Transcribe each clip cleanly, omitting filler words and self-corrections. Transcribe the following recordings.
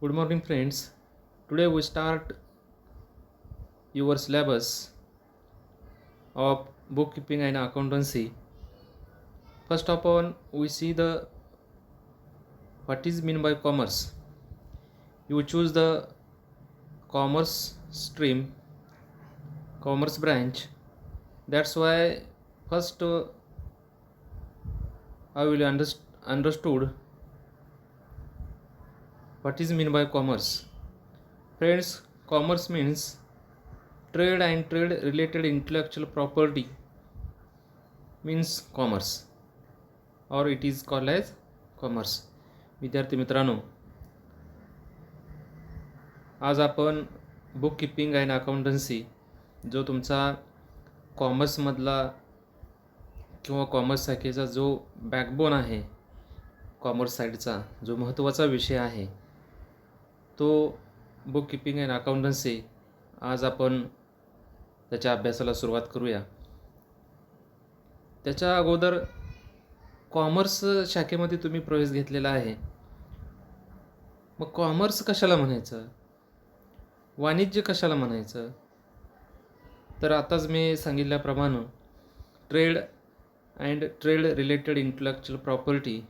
Good morning, friends. Today we start your syllabus of bookkeeping and accountancy. First of all, we see the what is meant by commerce. You choose the commerce stream, commerce branch. That's why first I will understood what is meant by commerce. Friends, commerce means trade and trade related intellectual property means commerce, or it is called as commerce. विद्यार्थी मित्रांनो, आज आपण book keeping and accountancy जो तुमचा कॉमर्समधला किंवा commerce शाखेचा जो backbone आहे, कॉमर्स साईडचा जो महत्त्वाचा विषय आहे, तो बुक कीपिंग अँड अकाउंटन्सी आज आपण त्याच्या अभ्यासाला सुरुवात करूया. त्याच्या अगोदर कॉमर्स शाखेमध्ये तुम्ही प्रवेश घेतलेला आहे, मग कॉमर्स कशाला म्हणायचं, वाणिज्य कशाला म्हणायचं? तर आताच मी सांगितल्याप्रमाणे trade and trade related intellectual property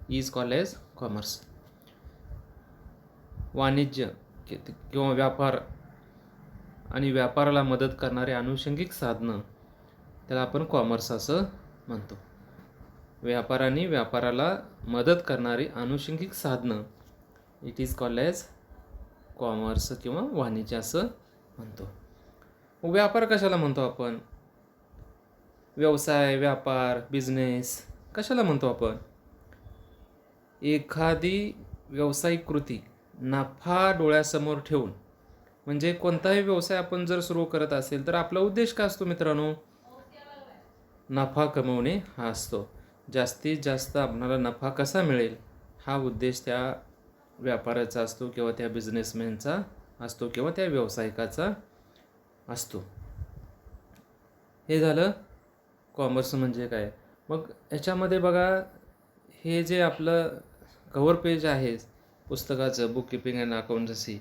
is called as commerce. वाणिज्य किंवा व्यापार आणि व्यापाराला मदत करणारे अनुषंगिक साधनं, त्याला आपण कॉमर्स असं म्हणतो. व्यापार आणि व्यापाराला मदत करणारी अनुषंगिक साधनं, it is called as commerce किंवा वाणिज्य असं म्हणतो. व्यापार कशाला म्हणतो आपण? व्यवसाय, व्यापार, बिझनेस कशाला म्हणतो आपण? एखादी व्यावसायिक कृती नफा डोळ्यासमोर ठेवून, म्हणजे कोणताही व्यवसाय आपण जर सुरू करत असेल तर आपला उद्देश काय असतो मित्रांनो? नफा कमवणे हा असतो. जास्तीत जास्त आपणाला नफा कसा मिळेल हा उद्देश त्या व्यापाराचा असतो किंवा त्या बिझनेसमॅनचा असतो किंवा त्या व्यावसायिकाचा असतो. हे झालं कॉमर्स म्हणजे काय. मग याच्यामध्ये बघा, हे जे आपलं कव्हर पेज आहे पुस्तकाचं बुक कीपिंग अँड अकाउंटन्सी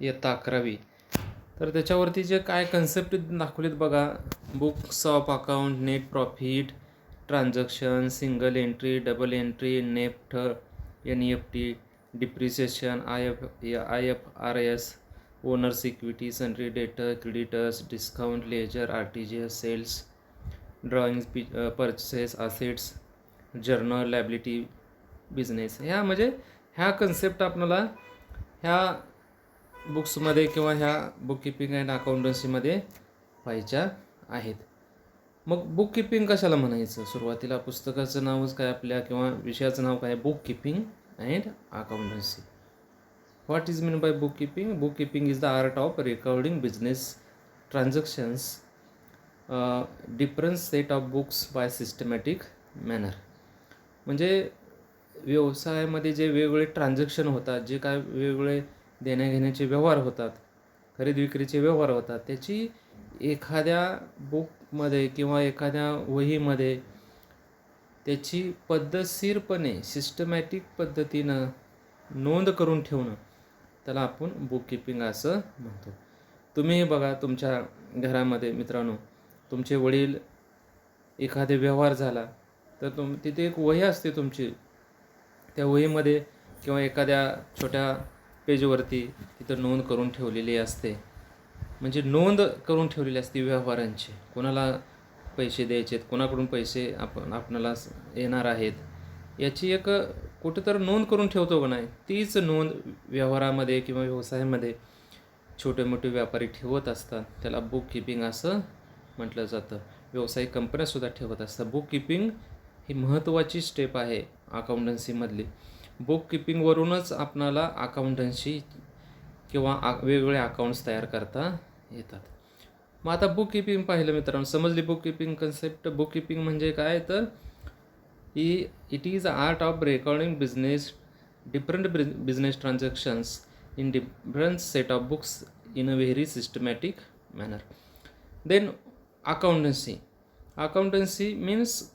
इयत्ता 11वी, तर त्याच्यावरती जे काय कन्सेप्ट दाखवलेत बघा, books of account, net profit, transaction, single entry, double entry, NEFT, NEFT, depreciation, IFRS, owners equity, sundry debtor, creditors, discount, ledger, RTGS, sales, drawings, purchase, assets, journal, liability, business. ह्या म्हणजे ह्या कन्सेप्ट आपल्याला ह्या बुक्समध्ये किंवा ह्या बुक कीपिंग अँड अकाउंटन्सीमध्ये पाहायच्या आहेत. मग बुक कीपिंग कशाला म्हणायचं? सुरुवातीला पुस्तकाचं नावच काय आपल्या किंवा विषयाचं नाव काय? Book keeping and accountancy. What is mean by book keeping? Book keeping is the art of recording business transactions, different set of books by systematic manner. म्हणजे व्यवसायामध्ये जे वेगवेगळे ट्रान्झॅक्शन होतात, जे काय वेगवेगळे देण्याघेण्याचे व्यवहार होतात, खरेदी विक्रीचे व्यवहार होतात, त्याची एखाद्या बुकमध्ये किंवा एखाद्या वहीमध्ये त्याची पद्धतशीरपणे सिस्टमॅटिक पद्धतीनं नोंद करून ठेवणं, त्याला आपण बुक कीपिंग असं म्हणतो. तुम्ही बघा, तुमच्या घरामध्ये मित्रांनो, तुमचे वडील एखादे व्यवहार झाला तर तिथे एक वही असते तुमची. त्या वहीमध्ये किंवा एखाद्या छोट्या पेजवरती तिथं नोंद करून ठेवलेली असते. म्हणजे नोंद करून ठेवलेली असते व्यवहारांची. कोणाला पैसे द्यायचे आहेत, कोणाकडून पैसे आपणाला येणार आहेत, याची एक कुठंतर नोंद करून ठेवतो का नाही, तीच नोंद व्यवहारामध्ये किंवा व्यवसायामध्ये छोटे मोठे व्यापारी ठेवत असतात. त्याला बुक कीपिंग असं म्हटलं जातं. व्यावसायिक कंपन्यासुद्धा ठेवत असतात. बुक कीपिंग ही महत्त्वाची स्टेप आहे अकाउंटन्सीमधली. बुक कीपिंगवरूनच आपणाला अकाउंटन्सी किंवा वेगवेगळे अकाउंट्स तयार करता येतात. मग आता बुक कीपिंग पाहिलं मित्रांनो, समजली book keeping concept. Book keeping म्हणजे काय, तर it is art of recording different business transactions in different set of books in a very systematic manner. Then accountancy means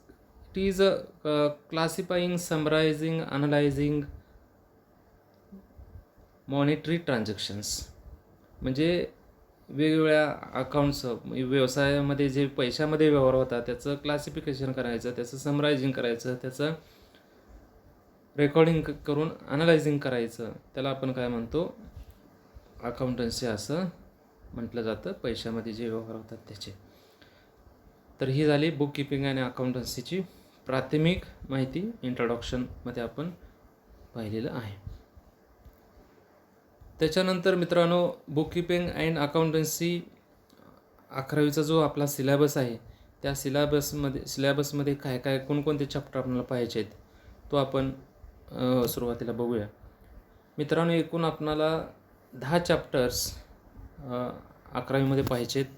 it is a classifying, summarizing, analyzing monetary transactions म्हणजे वेगवेगळ्या accounts व्यवसायामध्ये जे पैशामध्ये व्यवहार होतात त्याचं क्लासिफिकेशन करायचं, त्याचं समरायझिंग करायचं, त्याचं रेकॉर्डिंग करून ॲनालायझिंग करायचं, त्याला आपण काय म्हणतो अकाउंटन्सी असं म्हटलं जातं. पैशामध्ये जे व्यवहार होतात त्याचे. तर ही झाली बुक किपिंग आणि अकाउंटन्सीची प्राथमिक माहिती इंट्रोडक्शनमध्ये आपण पाहिलेलं आहे. त्याच्यानंतर मित्रांनो बुक-किपिंग अँड अकाउंटन्सी 11वीचा जो आपला सिलॅबस आहे त्या सिलॅबसमध्ये काय काय कोणकोणते चॅप्टर आपल्याला पाहिजे आहेत तो आपण सुरुवातीला बघूया. मित्रांनो एकूण आपणाला 10 चॅप्टर्स 11वीमध्ये पाहिजे आहेत.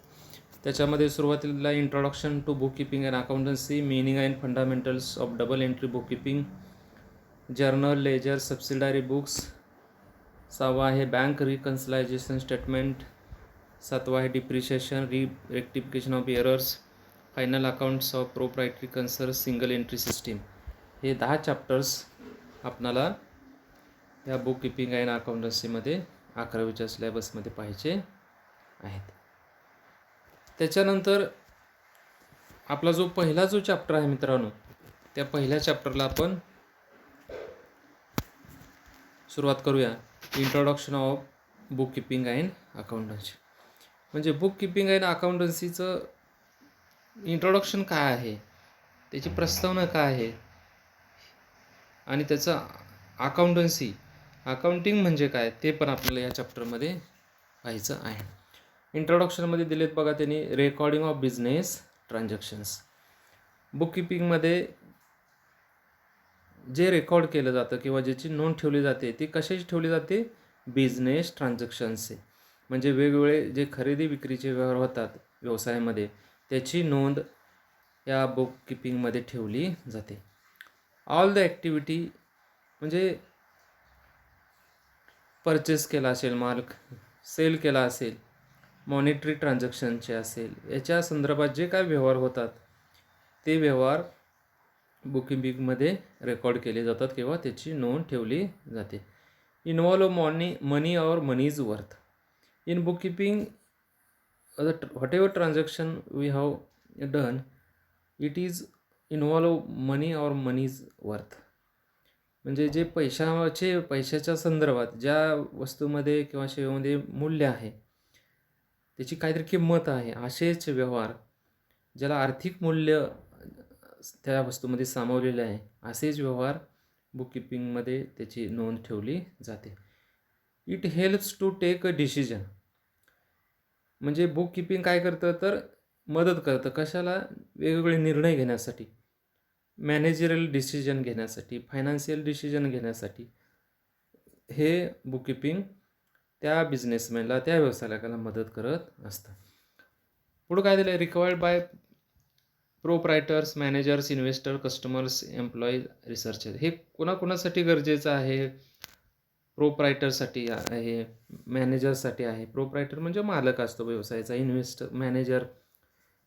त्याच्यामध्ये सुरुवातीला introduction to book keeping and accountancy, meaning and fundamentals of double entry book keeping, journal, ledger, subsidiary books. 6वा आहे बँक रिकन्सिलायझेशन स्टेटमेंट. 7वा आहे depreciation, rectification of errors, final accounts of proprietary concern, single entry system. हे 10 chapters आपणाला या book keeping and अकाउंटन्सीमध्ये 11वीच्या सिलेबसमध्ये पाहिजे आहेत. त्याच्यानंतर आपला जो पहिला चॅप्टर आहे मित्रांनो त्या पहिल्या चॅप्टरला आपण सुरुवात करूया. Introduction of book keeping and accountancy. म्हणजे बुक किपिंग अँड अकाउंटन्सीचं इंट्रोडक्शन काय आहे, त्याची प्रस्तावना काय आहे आणि त्याचं अकाउंटिंग म्हणजे काय ते पण आपल्याला या चॅप्टरमध्ये पाहायचं आहे. इंट्रोडक्शनमध्ये दिलेत बघा त्यांनी recording of business transactions. Book किपिंगमध्ये जे रेकॉर्ड केलं जातं किंवा ज्याची नोंद ठेवली जाते ती कशाची ठेवली जाते, बिझनेस ट्रान्झॅक्शन्सचे. म्हणजे वेगवेगळे जे खरेदी विक्रीचे व्यवहार होतात व्यवसायामध्ये त्याची नोंद या बुक किपिंगमध्ये ठेवली जाते. ऑल द ॲक्टिव्हिटी म्हणजे परचेस केला असेल माल, सेल केला असेल, मॉनिटरी ट्रान्झॅक्शनचे असेल, याच्या संदर्भात जे काय व्यवहार होतात ते व्यवहार बुक किपिंगमध्ये रेकॉर्ड केले जातात किंवा त्याची नोंद ठेवली जाते. इन्व्हॉल्व मनी और money's worth. In book keeping whatever transaction we have done it is involve money और मनीज वर्थ. म्हणजे जे पैशाच्या संदर्भात ज्या वस्तूमध्ये किंवा सेवेमध्ये मूल्य आहे त्याची काहीतरी किंमत आहे असेच व्यवहार, ज्याला आर्थिक मूल्य त्या वस्तूमध्ये सामावलेले आहे असेच व्यवहार बुक किपिंगमध्ये त्याची नोंद ठेवली जाते. It helps to take a decision. म्हणजे बुक किपिंग काय करतं तर मदत करतं कशाला, वेगवेगळे निर्णय घेण्यासाठी, मॅनेजरल डिसिजन घेण्यासाठी, फायनान्शियल डिसिजन घेण्यासाठी हे बुक किपिंग त्या बिझनेसमॅनला त्या व्यवसायाला मदत करत असतं. पुढं काय दिलं, required by proprietors, managers, investor, customers, employee, researcher. हे कोणाकोणासाठी गरजेचं आहे, प्रोप्रायटरसाठी आहे, मॅनेजरसाठी आहे. प्रोप्रायटर म्हणजे मालक असतो व्यवसायाचा, मॅनेजर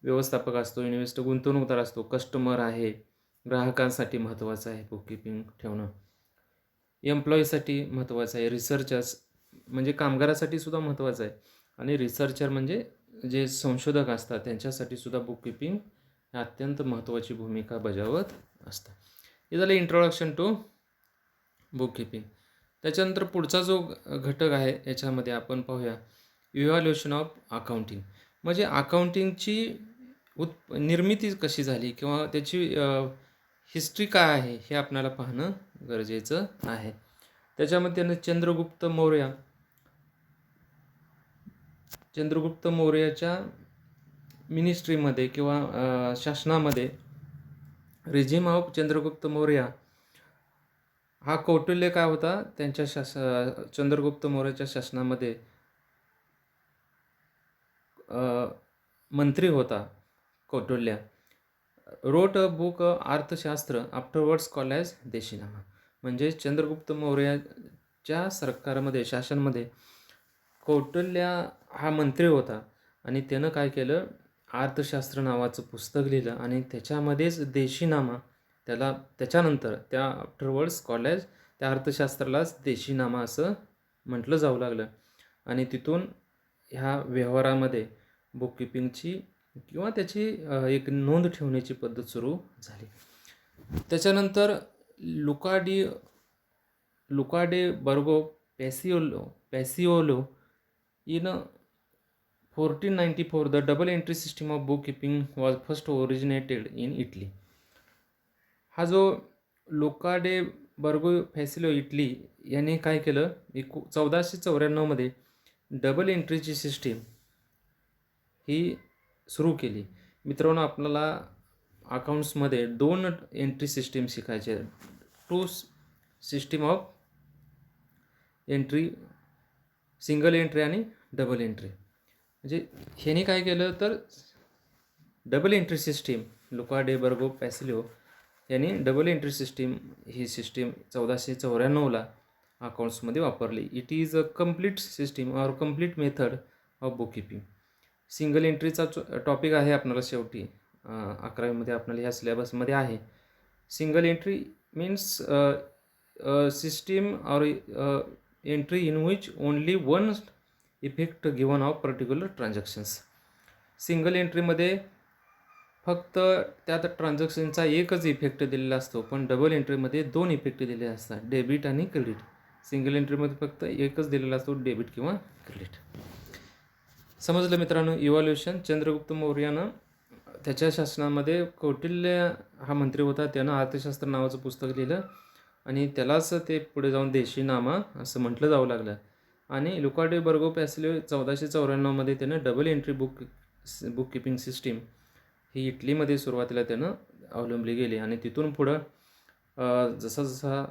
व्यवस्थापक असतो, इन्व्हेस्टर गुंतवणूकदार असतो, कस्टमर आहे, ग्राहकांसाठी महत्त्वाचं आहे बुक किपिंग ठेवणं, एम्प्लॉईसाठी महत्त्वाचं आहे, रिसर्चर्स म्हणजे कामगारासाठी सुद्धा महत्त्वाचं आहे आणि रिसर्चर म्हणजे जे संशोधक असतात त्यांच्यासाठी सुद्धा बुक किपिंग अत्यंत महत्त्वाची भूमिका बजावत असतं. हे झालं इंट्रोडक्शन टू बुक किपिंग. त्याच्यानंतर पुढचा जो घटक आहे याच्यामध्ये आपण पाहूया इव्हॅल्युएशन ऑफ अकाउंटिंग. म्हणजे अकाउंटिंगची निर्मिती कशी झाली किंवा त्याची हिस्ट्री काय आहे हे आपल्याला पाहणं गरजेचं आहे. त्याच्यामध्ये चंद्रगुप्त मौर्याच्या मिनिस्ट्रीमध्ये किंवा शासनामध्ये रेजिम ऑफ चंद्रगुप्त मौर्य हा कौटिल्य काय होता त्यांच्या चंद्रगुप्त मौर्याच्या शासनामध्ये मंत्री होता कौटिल्य. रोट अ बुक अर्थशास्त्र आफ्टरवर्ड्स कॉल्ड ॲज देशीनामा. म्हणजे चंद्रगुप्त मौर्याच्या शासनमध्ये कौटिल्य हा मंत्री होता आणि त्यानं काय केलं, अर्थशास्त्र नावाचं पुस्तक लिहिलं आणि त्याच्यामध्येच देशीनामा त्याच्यानंतर त्या आफ्टरवर्ड्स कॉल्ड ॲज त्या अर्थशास्त्रालाच देशीनामा असं म्हटलं जाऊ लागलं आणि तिथून ह्या व्यवहारामध्ये बुककीपिंगची किंवा त्याची एक नोंद ठेवण्याची पद्धत सुरू झाली. त्याच्यानंतर Luca de Burgo Pacioli in 1494 the double entry system of book keeping was first originated in Italy. हा जो Luca de Burgo Pacioli Italy यांनी काय केलं, 1494 डबल एंट्रीची सिस्टीम ही सुरू केली. मित्रांनो, आपल्याला अकाउंट्समध्ये 2 एंट्री सिस्टीम शिकायचे, 2 system of entry, single entry आणि डबल एंट्री. म्हणजे ह्याने काय केलं तर double entry system, Luca de Burgo Pacioli यांनी डबल एंट्री सिस्टीम ही सिस्टीम 1494 अकाउंट्समध्ये वापरली. It is a complete system or complete method of book keeping. Single एंट्रीचा टॉपिक आहे आपल्याला शेवटी 11वीमध्ये आपल्याला ह्या सिलेबसमध्ये आहे. Single entry means system or entry in which only one effect given of particular transactions. Single एंट्रीमध्ये फक्त त्यात ट्रान्झॅक्शनचा एकच इफेक्ट दिलेला असतो, पण डबल एंट्रीमध्ये 2 इफेक्ट दिलेले असतात, डेबिट आणि क्रेडिट. सिंगल एंट्रीमध्ये फक्त एकच दिलेला असतो, डेबिट किंवा क्रेडिट. समजलं मित्रांनो. इव्हॉल्युशन. चंद्रगुप्त मौर्यानं त्याच्या शासनामध्ये कौटिल्य हा मंत्री होता, त्यानं अर्थशास्त्र नावाचं पुस्तक लिहिलं आणि त्यालाच ते पुढे जाऊन देशीनामा असं म्हटलं जाऊ लागलं. आणि लुका डे बर्गो पॅसिलो 1494 त्यानं double entry book keeping system ही इटलीमध्ये सुरुवातीला त्यानं अवलंबली गेली आणि तिथून पुढं जसा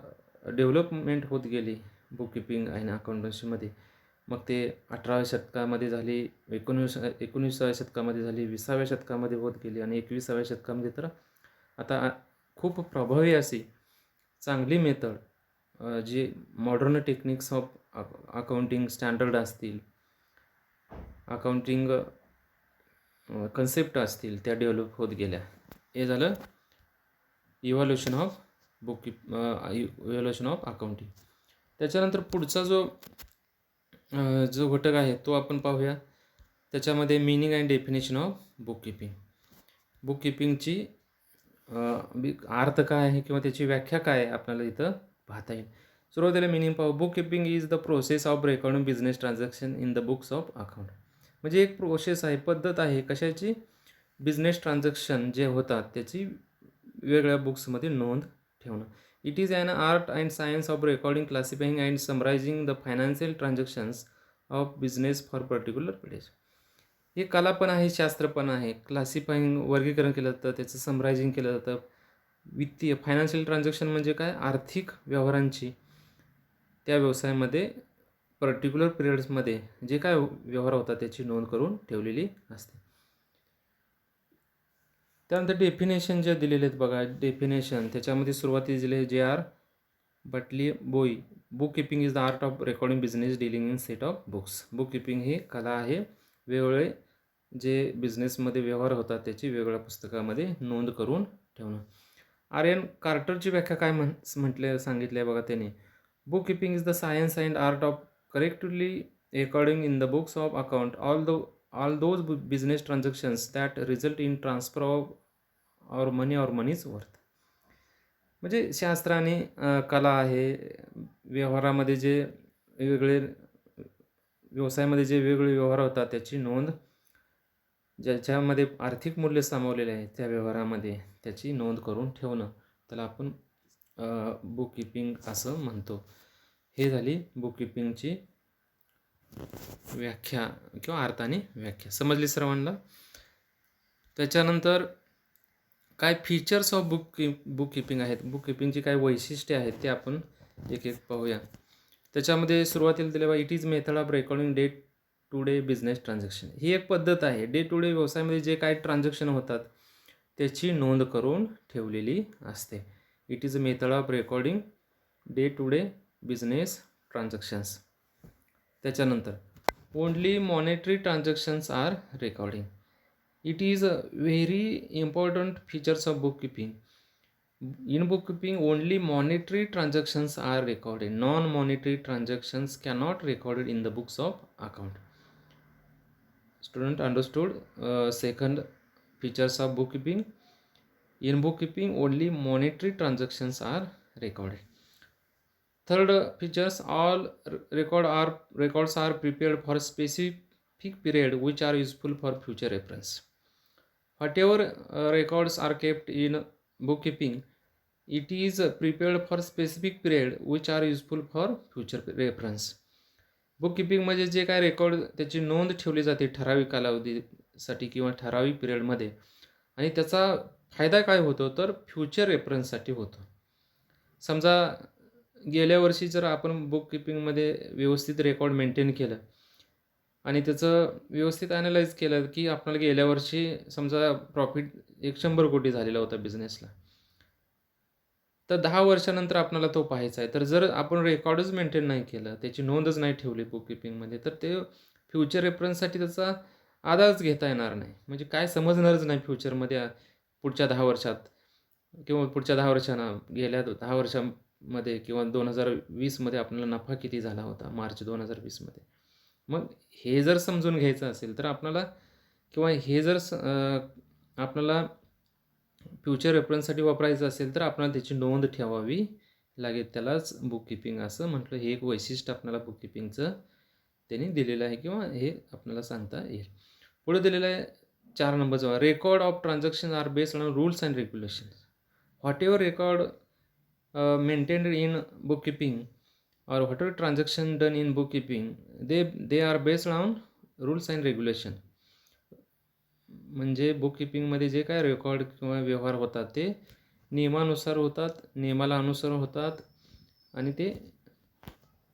डेव्हलपमेंट होत गेली बुक कीपिंग आणि अकाउंटन्सीमध्ये, मग ते 18व्या शतकामध्ये झाली, 19व्या शतकामध्ये झाली, 20व्या शतकामध्ये होत गेली आणि 21व्या शतकामध्ये तर आता खूप प्रभावी अशी चांगली मेथड जी modern techniques of accounting standard असतील, अकाउंटिंग कन्सेप्ट असतील, त्या डेव्हलप होत गेल्या. हे झालं evolution of evolution of accounting. त्याच्यानंतर पुढचा जो घटक आहे तो आपण पाहूया. त्याच्यामध्ये meaning and definition of book keeping. Book कीपिंगची अर्थ काय आहे किंवा त्याची व्याख्या काय आहे आपल्याला इथं पाहता येईल. सुरुवातीला मीनिंग पाहू. Book keeping is the process of recording business transaction in the books of account. म्हणजे एक प्रोसेस आहे, पद्धत आहे कशाची, बिझनेस ट्रान्झॅक्शन जे होतात त्याची वेगळ्या बुक्समध्ये नोंद ठेवणं. It is an art and science of recording, classifying and summarising the financial transactions of business for particular period. हे कला पण आहे, शास्त्र पण आहे. क्लासिफाईंग वर्गीकरण केलं जातं, त्याचं समरायझिंग केलं जातं. वित्तीय फायनान्शियल ट्रान्झॅक्शन म्हणजे काय, आर्थिक व्यवहारांची त्या व्यवसायामध्ये पर्टिक्युलर पिरियड्समध्ये जे काय व्यवहार होतात त्याची नोंद करून ठेवलेली असते. त्यानंतर डेफिनेशन जे दिलेले आहेत बघा, डेफिनेशन त्याच्यामध्ये सुरुवातीला दिले J R. Batliboi. Book keeping is the art of recording business dealing in set of books. Book keeping ही कला आहे, वेगवेगळे जे बिझनेसमध्ये व्यवहार होतात त्याची वेगवेगळ्या पुस्तकामध्ये नोंद करून ठेवणं. आर.एन. कार्टरची व्याख्या काय सांगितली आहे बघा त्याने. Book keeping is the science and art of correctly recording in the books of account all those business transactions that result in transfer of or money's worth. म्हणजे शास्त्राने कला आहे, व्यवहारामध्ये जे वेगवेगळे व्यवसायामध्ये जे वेगवेगळे व्यवहार होतात त्याची नोंद, ज्याच्यामध्ये आर्थिक मूल्य सामावलेले आहे त्या व्यवहारामध्ये त्याची नोंद करून ठेवणं, त्याला आपण बुक कीपिंग असं म्हणतो. हे झाली बुक कीपिंगची व्याख्या किंवा अर्थाने व्याख्या. समजली सर्वांना. त्याच्यानंतर काय फीचर्स ऑफ बुक कीपिंग आहेत, बुक कीपिंगची काय वैशिष्ट्ये आहेत ते आपण एक एक पाहूया. त्याच्यामध्ये सुरुवातीला दिले बा, it is method of recording day to day business transaction. ही एक पद्धत आहे, डे टू डे व्यवसायामध्ये जे काय ट्रान्झॅक्शन होतात त्याची नोंद करून ठेवलेली असते. It is a method of recording day to day business transactions. त्याच्यानंतर only monetary transactions are recording. It is a very important features of book keeping. In bookkeeping, only monetary transactions are recorded. Non-monetary transactions cannot recorded in the books of account. Student understood second features of bookkeeping. In bookkeeping, only monetary transactions are recorded. Third features, all records are prepared for specific period which are useful for future reference. Whatever records are kept in bookkeeping, it is prepared for specific period which are useful for future reference. बुककीपिंगमध्ये जे काय record त्याची नोंद ठेवली जाते ठराविक कालावधीसाठी किंवा ठराविक पिरियडमध्ये, आणि त्याचा फायदा काय होतो तर फ्युचर रेफरन्ससाठी होतो. समजा गेल्या वर्षी जर आपण बुककीपिंगमध्ये व्यवस्थित रेकॉर्ड मेंटेन केलं आणि त्याचं व्यवस्थित ॲनलाईज केलं की आपल्याला गेल्या वर्षी समजा प्रॉफिट 100 कोटी झालेला होता बिझनेसला, तर 10 वर्षानंतर आपल्याला तो पाहायचा आहे. तर जर आपण रेकॉर्डच मेंटेन नाही केलं, त्याची नोंदच नाही ठेवली बुककीपिंगमध्ये, तर ते फ्युचर रेफरन्ससाठी त्याचा आधारच घेता येणार नाही. म्हणजे काय समजणारच नाही फ्युचरमध्ये पुढच्या 10 वर्षात किंवा पुढच्या 10 वर्षांना, गेल्या 10 वर्षांमध्ये किंवा 2020मध्ये आपल्याला नफा किती झाला होता मार्च 2020मध्ये. मग हे जर समजून घ्यायचं असेल तर आपल्याला, किंवा हे जर आपल्याला फ्युचर रेफरन्ससाठी वापरायचं असेल तर आपल्याला त्याची नोंद ठेवावी लागेल. त्यालाच बुककीपिंग असं म्हटलं. हे एक वैशिष्ट्य आपल्याला बुककीपिंगचं त्यांनी दिलेलं आहे किंवा हे आपल्याला सांगता येईल. पुढे दिलेलं आहे 4 नंबरचं, record of transaction are based on rules and regulations. Whatever record maintained in bookkeeping or whatever transaction done in bookkeeping, they are based on rules and regulation. म्हणजे बुककीपिंगमध्ये जे काय रेकॉर्ड किंवा व्यवहार होतात ते नियमानुसार होतात, नियमाला अनुसर होतात आणि ते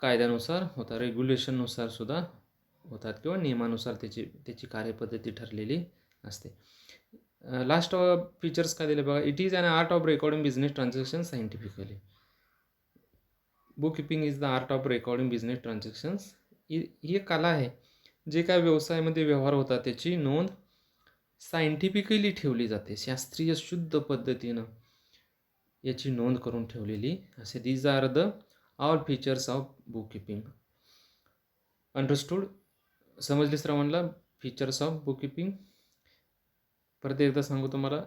कायद्यानुसार होतात, रेग्युलेशननुसार सुद्धा होतात किंवा नियमानुसार त्याची कार्यपद्धती ठरलेली असते. लास्ट फीचर्स काय दिले बघा, it is an art of recording business transaction scientifically. Bookkeeping is the art of recording business transactions. ही एक कला आहे. जे काय व्यवसायामध्ये व्यवहार होतात त्याची नोंद सायंटिफिकली ठेवली जाते, शास्त्रीय शुद्ध पद्धतीनं याची नोंद करून ठेवलेली असे. These are the all features of bookkeeping. Understood? समजले श्रवणला फीचर्स ऑफ बुककीपिंग? परत एकदा सांगू तुम्हाला,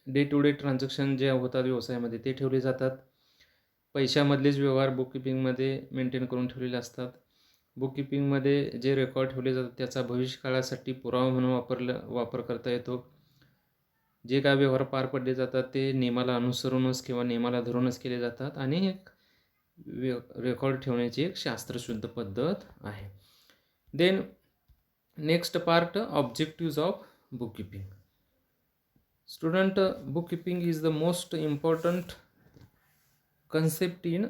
डे टू डे ट्रान्झॅक्शन जे होतात व्यवसायामध्ये ते ठेवले जातात. पैशामधलेच व्यवहार बुककीपिंगमध्ये मेंटेन करून ठेवलेले असतात. बुककीपिंगमध्ये जे रेकॉर्ड ठेवले जातात त्याचा भविष्यकाळासाठी पुरावा म्हणून वापर करता येतो. जे काय व्यवहार पार पडले जातात ते नियमाला अनुसरूनच किंवा नियमाला धरूनच केले जातात आणि एक रेकॉर्ड ठेवण्याची एक शास्त्रशुद्ध पद्धत आहे. Then next part, objectives of bookkeeping. Student, bookkeeping is the most important concept in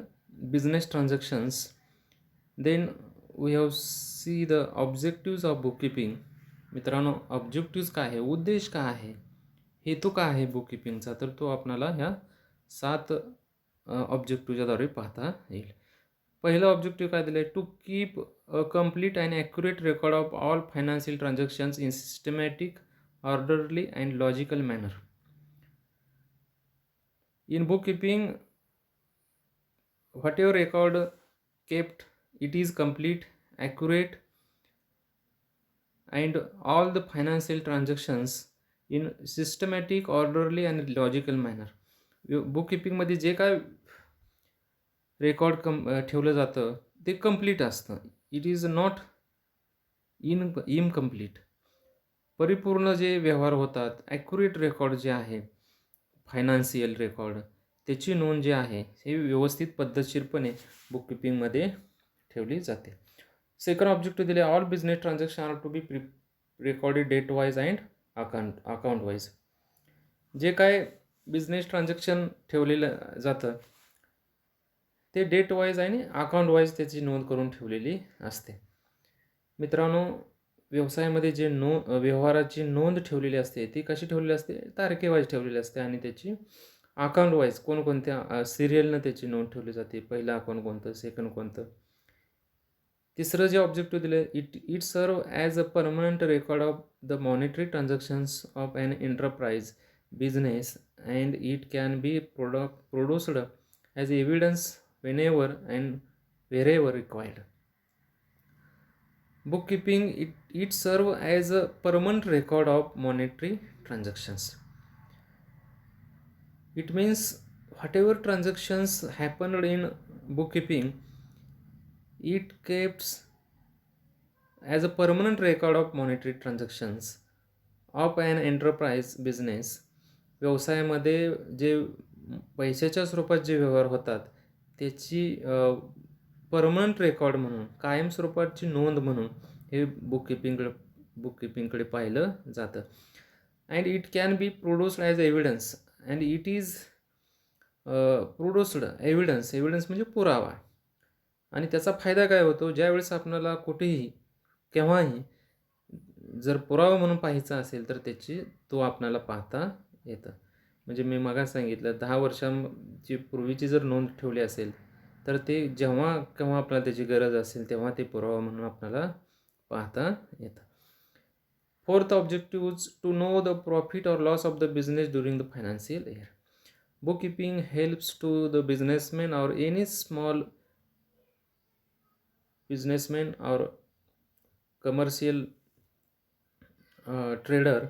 business transactions. Then we have see the objectives of bookkeeping. मित्रांनो, ऑब्जेक्टिव्ज काय आहे, उद्देश काय आहे, हेतू काय आहे बुककीपिंगचा, तर तो आपल्याला ह्या 7 ऑब्जेक्टिव्हच्याद्वारे पाहता येईल. पहिलं ऑब्जेक्टिव्ह काय दिलं आहे, to keep a complete and accurate record of all financial transactions in systematic, orderly and logical manner. In bookkeeping, whatever record kept, it is complete, accurate, and all the financial transactions in systematic, orderly and logical manner. बुककीपिंगमध्ये जे काय record ठेवलं जातं ते complete असतं. It is not incomplete. परिपूर्ण जे व्यवहार होतात, ॲक्युरेट रेकॉर्ड जे आहे, फायनान्शियल रेकॉर्ड, त्याची नोंद जी आहे हे व्यवस्थित पद्धतशीरपणे बुककीपिंगमध्ये ठेवली जाते. सेकंड ऑब्जेक्टिव्ह दिले, all business transaction are to be recorded date wise and account wise. जे काय बिझनेस ट्रान्झॅक्शन ठेवलेलं जातं ते डेट वाईज आणि अकाउंट वाईज त्याची नोंद करून ठेवलेली असते. मित्रांनो, व्यवसायामध्ये जे व्यवहाराची नोंद ठेवलेली असते ती कशी ठेवलेली असते, तारखेवाईज ठेवलेली असते आणि त्याची अकाउंट वाईज कोणकोणत्या सिरियलनं त्याची नोंद ठेवली जाते, पहिलं अकाउंट कोणतं, सेकंड कोणतं. तिसरं जे ऑब्जेक्टिव्ह दिलं, it serve as a permanent record of the monetary transactions of an enterprise business, and it can be produced as evidence whenever and wherever required. Bookkeeping, it serves as a permanent record of monetary transactions. It means whatever transactions happened in bookkeeping, it keeps as a permanent record of monetary transactions of an enterprise business. व्यवसायामध्ये जे पैशाच्या स्वरूपात जे व्यवहार होतात त्याची permanent record म्हणून, कायमस्वरूपाची नोंद म्हणून हे बुककीपिंगकडे पाहिलं जातं. And it can be produced as evidence, and it is produced evidence म्हणजे पुरावा. आणि त्याचा फायदा काय होतो, ज्यावेळेस आपल्याला कुठेही केव्हाही जर पुरावा म्हणून पाहायचा असेल तर तो आपल्याला पाहता येतं. म्हणजे मी मागास सांगितलं 10 वर्षांची पूर्वीची जर नोंद ठेवली असेल तर ते जेव्हा केव्हा आपल्याला त्याची गरज असेल तेव्हा ते पुरावा म्हणून आपल्याला पाहता येतं. Fourth objective is to know the profit or loss of the business during the financial year. Bookkeeping helps to the businessman or any small businessman or commercial trader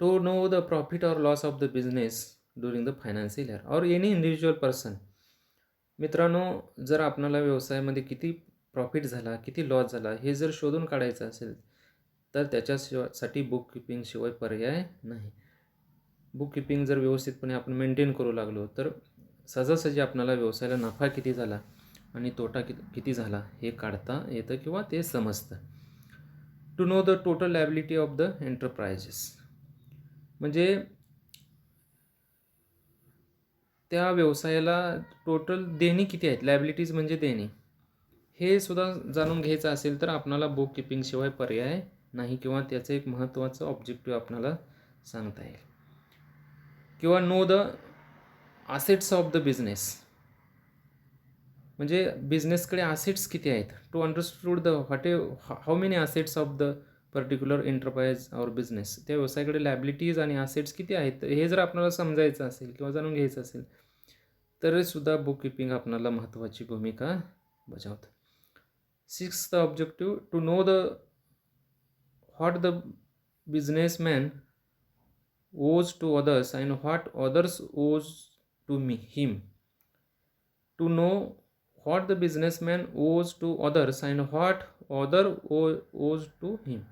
to know the profit or loss of the business during the financial year or any individual person. मित्रांनो, जर आपल्याला व्यवसायामध्ये किती profit झाला, किती loss झाला हे जर शोधून काढायचं असेल तर त्याच्यासाठी बुककीपिंग शिवाय पर्याय नाही. बुककीपिंग जर व्यवस्थितपणे आपण मेंटेन करू लागलो तर सहजासहजी आपल्याला व्यवसायाला नफा किती झाला आणि तोटा किती झाला हे काढता येतं किंवा ते समजतं. To know the total liability of the enterprises, म्हणजे त्या व्यवसायाला टोटल देणी किती आहेत, लायबिलिटीज म्हणजे देणी, हे सुद्धा जाणून घ्यायचं असेल तर आपल्याला बुककीपिंग शिवाय पर्याय नाही किंवा त्याचं एक महत्त्वाचं ऑब्जेक्टिव्ह आपल्याला सांगता येईल. किंवा know the assets of the business, म्हणजे बिझनेसकडे असेट्स किती आहेत. To understood the how many assets of the particular enterprise or business, त्या व्यवसायाकडे लायबिलिटीज आणि असेट्स किती आहेत हे जर आपल्याला समजायचं असेल किंवा जाणून घ्यायचं असेल तर सुद्धा बुककीपिंग आपल्याला महत्त्वाची भूमिका बजावतं. Sixth objective to know the what the businessman owes to others and what others owes to him. To know what the businessman owes to others and what other owes to him.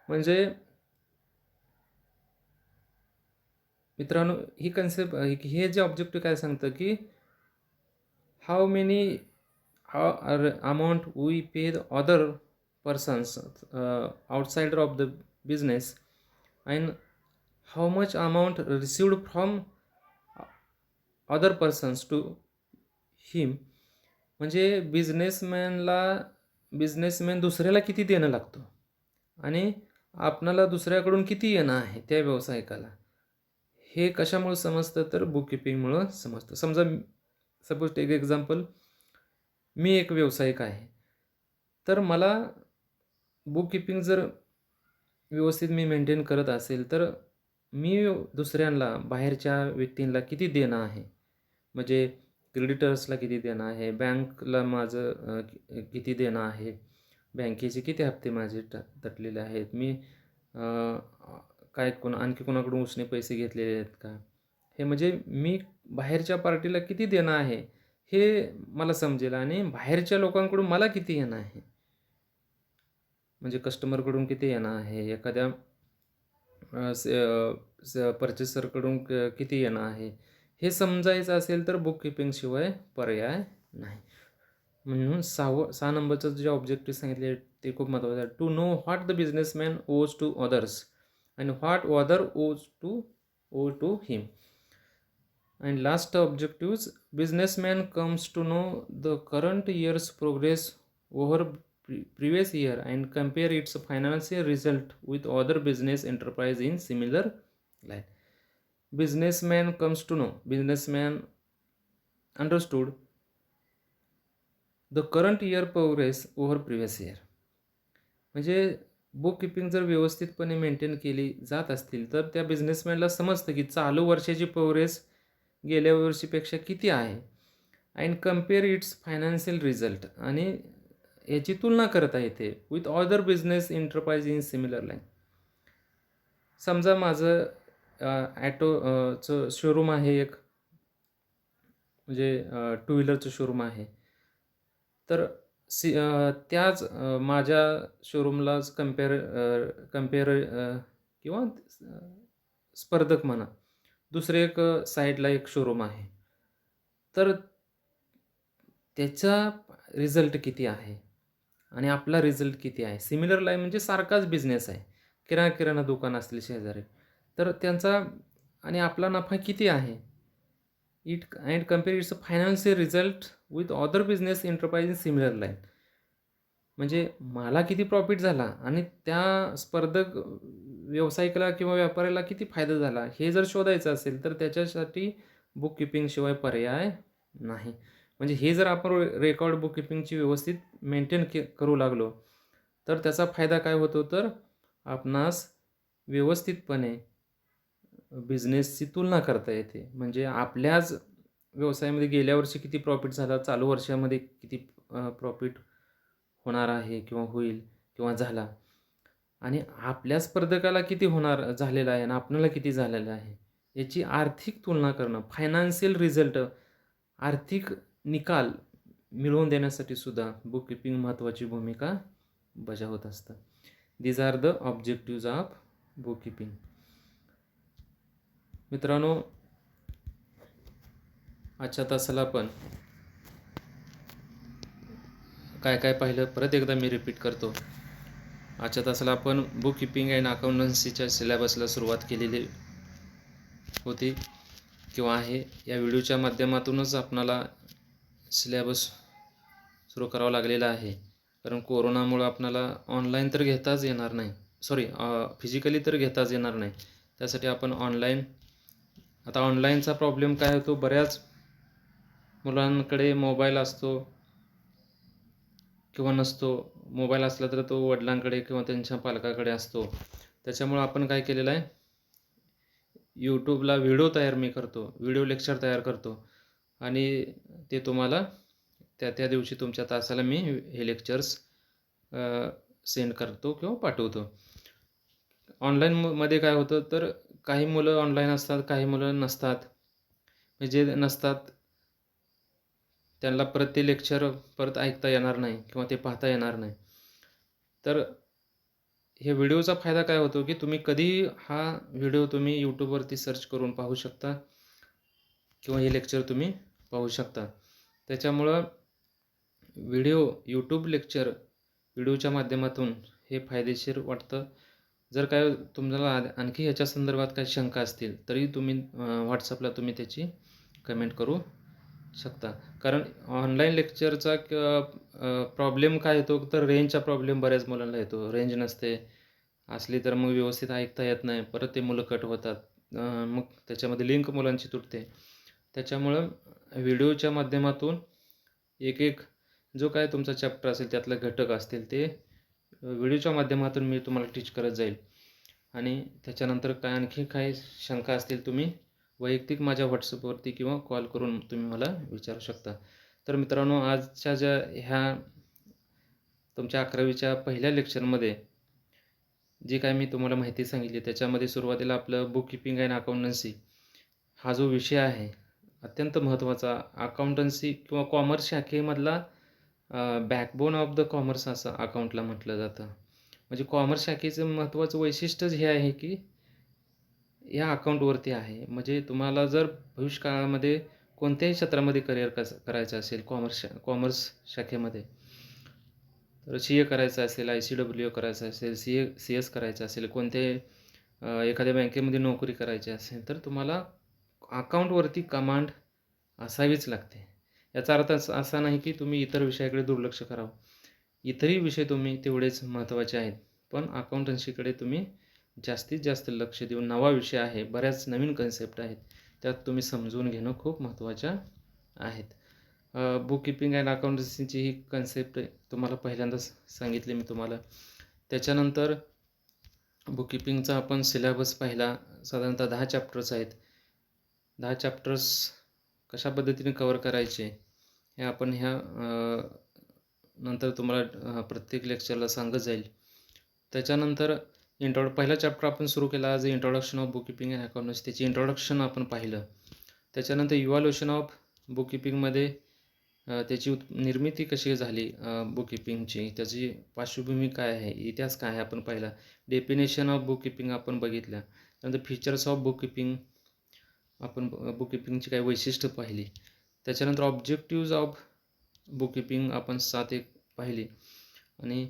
म्हणजे मित्रांनो, ही concept, हे जे objective काय सांगतं की how many amount we pay the other persons outsider of the business and how much amount received from other persons to him. म्हणजे businessman दुसऱ्याला किती देणं लागतो आणि आपणाला दुसऱ्याकडून किती येणं आहे त्या व्यावसायिकाला, हे कशामुळे समजतं तर बुककीपिंगमुळं समजतं. सपोज टेक एक्झाम्पल, मी एक व्यावसायिक आहे तर मला बुककीपिंग जर व्यवस्थित मी मेंटेन करत असेल तर मी दुसऱ्यांना, बाहेरच्या व्यक्तींना किती देणं आहे, म्हणजे क्रेडिटर्सला किती देणं आहे, बँकला माझं किती देणं आहे, बँकेचे किती हप्ते माझे तटलेले आहेत, मी आणखी कोणाकडून उसने पैसे घेतलेले आहेत का, हे म्हणजे मी बाहेरच्या पार्टीला किती देणं आहे हे मला समजेल आणि बाहेरच्या लोकांकडून मला किती येणं आहे, म्हणजे कस्टमरकडून किती येणं आहे, एखाद्या परचेसरकडून किती येणं आहे हे समजायचं असेल तर बुककीपिंग शिवाय पर्याय नाही. म्हणून 6 नंबरचं जे ऑब्जेक्टिव्ह सांगितले ते खूप महत्त्वाचं आहे. To know what the businessman owes to others and what other owes to him. And last objective, businessman comes to know the current years progress over previous year and compare its financial result with other business enterprise in similar line. Businessman comes to know, businessman understood the current year progress over previous year. म्हणजे book keeping जर व्यवस्थितपणे maintain केली जात असतील, तर त्या बिझनेसमॅनला समजतं की चालू वर्षाची प्रोग्रेस गेल्या वर्षीपेक्षा किती आहे and compare it's financial result आणि याची तुलना करता येते with other business enterprise in similar line. समजा माझं चं शोरूम आहे एक, म्हणजे टू व्हीलरचं शोरूम आहे. तर त्याच माझ्या शोरूमलाच कंपेअर किंवा स्पर्धक म्हणा, दुसरे एक साईडला एक शोरूम आहे. तर त्याचा रिझल्ट किती आहे आणि आपला रिझल्ट किती आहे? सिमिलर लाईन म्हणजे सारखाच बिझनेस आहे. किराणा दुकान असतील शेजारी. तर त्यांचा आणि आपला नफा किती आहे? It and compare it's financial result with other business enterprise in similar line. म्हणजे मला किती प्रॉफिट झाला आणि त्या स्पर्धक व्यावसायिकाला किंवा व्यापाऱ्याला किती फायदा झाला, हे जर शोधायचं असेल, तर त्याच्यासाठी बुक कीपिंगशिवाय पर्याय नाही. म्हणजे हे जर आपण रेकॉर्ड बुक कीपिंगची व्यवस्थित मेंटेन करू लागलो, तर त्याचा फायदा काय होतो, तर आपणास व्यवस्थितपणे बिझनेसची तुलना करता येते. म्हणजे आपल्याच व्यवसायामध्ये गेल्या वर्षी किती प्रॉफिट झाला, चालू वर्षामध्ये किती प्रॉफिट होणार आहे किंवा होईल किंवा झाला आणि आपल्या स्पर्धकाला किती झालेला आहे आणि आपल्याला किती झालेलं आहे, याची आर्थिक तुलना करणं, फायनान्शियल रिझल्ट, आर्थिक निकाल मिळवून देण्यासाठी सुद्धा बुक कीपिंग महत्त्वाची भूमिका बजावत असतं. These are the objectives of book keeping. मित्रांनो, आजच्या तासाला आपण काय काय पाहिलं, परत एकदा मी रिपीट करतो. आजच्या तासाला आपण बुक कीपिंग अँड अकाउंटन्सीच्या सिलेबसला सुरुवात केलेली होती किंवा आहे. या व्हिडिओच्या माध्यमातूनच आपणाला सिलेबस सुरू करावा लागलेला आहे. कारण कोरोनामुळं आपणाला ऑनलाईन तर घेताच येणार नाही, फिजिकली तर घेताच येणार नाही. त्यासाठी आपण आता ऑनलाईनचा प्रॉब्लेम काय होतो, बऱ्याच मुलांकडे मोबाईल असतो किंवा नसतो. मोबाईल असला तर तो वडिलांकडे किंवा त्यांच्या पालकाकडे असतो. त्याच्यामुळं आपण काय केलेलं आहे, यूट्यूबला व्हिडिओ लेक्चर तयार करतो आणि ते तुम्हाला त्या दिवशी तुमच्या तासाला मी हे लेक्चर्स सेंड करतो किंवा पाठवतो. ऑनलाईनमध्ये काय होतं, तर काही मुलं ऑनलाईन असतात, काही मुलं नसतात. जे नसतात त्यांना परत ते लेक्चर परत ऐकता येणार नाही किंवा ते पाहता येणार नाही. तर हे व्हिडिओचा फायदा काय होतो, की तुम्ही कधीही हा व्हिडिओ तुम्ही यूट्यूबवरती सर्च करून पाहू शकता किंवा हे लेक्चर तुम्ही पाहू शकता. त्याच्यामुळं यूट्यूब लेक्चर व्हिडिओच्या माध्यमातून हे फायदेशीर वाटतं. जर काय तुम्हाला आणखी ह्याच्या संदर्भात काही शंका असतील, तरी तुम्ही व्हॉट्सअपला तुम्ही त्याची कमेंट करू शकता. कारण ऑनलाईन लेक्चरचा प्रॉब्लेम काय येतो, तर रेंजचा प्रॉब्लेम बऱ्याच मुलांना येतो. रेंज नसते, असली तर मग व्यवस्थित ऐकता येत नाही. परत ते मुलं कट होतात. मग त्याच्यामध्ये लिंक मुलांची तुटते. त्याच्यामुळं व्हिडिओच्या माध्यमातून एक जो काय तुमचा चॅप्टर असेल, त्यातले घटक असतील, ते व्हिडिओच्या माध्यमातून मी तुम्हाला टीच करत जाईल. आणि त्याच्यानंतर आणखी काही शंका असतील, तुम्ही वैयक्तिक माझ्या व्हॉट्सअपवरती किंवा कॉल करून तुम्ही मला विचारू शकता. तर मित्रांनो, आजच्या ह्या तुमच्या 11वीच्या पहिल्या लेक्चरमध्ये जी काय मी तुम्हाला माहिती सांगितली, त्याच्यामध्ये सुरुवातीला आपलं बुक कीपिंग अँड अकाउंटन्सी हा जो विषय आहे, अत्यंत महत्त्वाचा. अकाउंटन्सी किंवा कॉमर्स शाखेमधला बॅकबोन ऑफ द कॉमर्स असं अकाउंटला म्हटलं जातं. म्हणजे कॉमर्स शाखेचं महत्त्वाचं वैशिष्ट्यच हे आहे, की या अकाउंटवरती आहे. म्हणजे तुम्हाला जर भविष्यकाळामध्ये कोणत्याही क्षेत्रामध्ये करिअर करायचं असेल, कॉमर्स शाखेमध्ये, तर CA करायचं असेल, ICWA करायचं असेल, CS करायचं असेल, एखाद्या बँकेमध्ये नोकरी करायची असेल, तर तुम्हाला अकाउंटवरती कमांड असावीच लागते. याचा अर्थ असा नाही की तुम्ही इतर विषयाकडे दुर्लक्ष करावं. इतरही विषय तुम्ही तेवढेच महत्त्वाचे आहेत, पण अकाउंटन्सीकडे तुम्ही जास्तीत जास्त लक्ष देऊन, नवा विषय आहे, बऱ्याच नवीन कन्सेप्ट आहेत, त्यात तुम्ही समजून घेणं खूप महत्त्वाच्या आहेत. बुक कीपिंग अँड अकाउंटन्सीची ही कन्सेप्ट तुम्हाला पहिल्यांदाच सांगितली मी तुम्हाला. त्याच्यानंतर बुककीपिंगचा आपण सिलेबस पाहिला. साधारणतः 10 चॅप्टर्स आहेत. 10 चॅप्टर्स कशा पद्धतीने कव्हर करायचे हे आपण नंतर तुम्हाला प्रत्येक लेक्चरला सांगत जाईल. त्याच्यानंतर पहिला चॅप्टर आपण सुरू केला आज introduction of bookkeeping and accountancy. त्याची इंट्रोडक्शन आपण पाहिलं. त्याच्यानंतर इव्हॉल्युशन ऑफ बुककीपिंगमध्ये त्याची निर्मिती कशी झाली बुककीपिंगची, त्याची पार्श्वभूमी काय आहे, इतिहास काय आहे आपण पाहिला. डेफिनेशन ऑफ बुककीपिंग आपण बघितल्या. त्यानंतर फीचर्स ऑफ बुककीपिंग आपण बुककीपिंगची काही वैशिष्ट्य पाहिली. त्याच्यानंतर ऑब्जेक्टिव्ज ऑफ बुककीपिंग आपण 7 पाहिली. आणि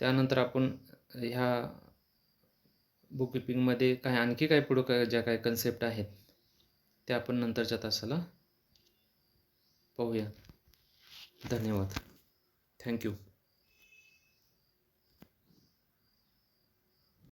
त्यानंतर आपण ह्या बुककीपिंगमध्ये आणखी काय पुढं ज्या काही कन्सेप्ट आहेत त्या आपण नंतरच्या तासाला पाहूया. धन्यवाद. थँक्यू.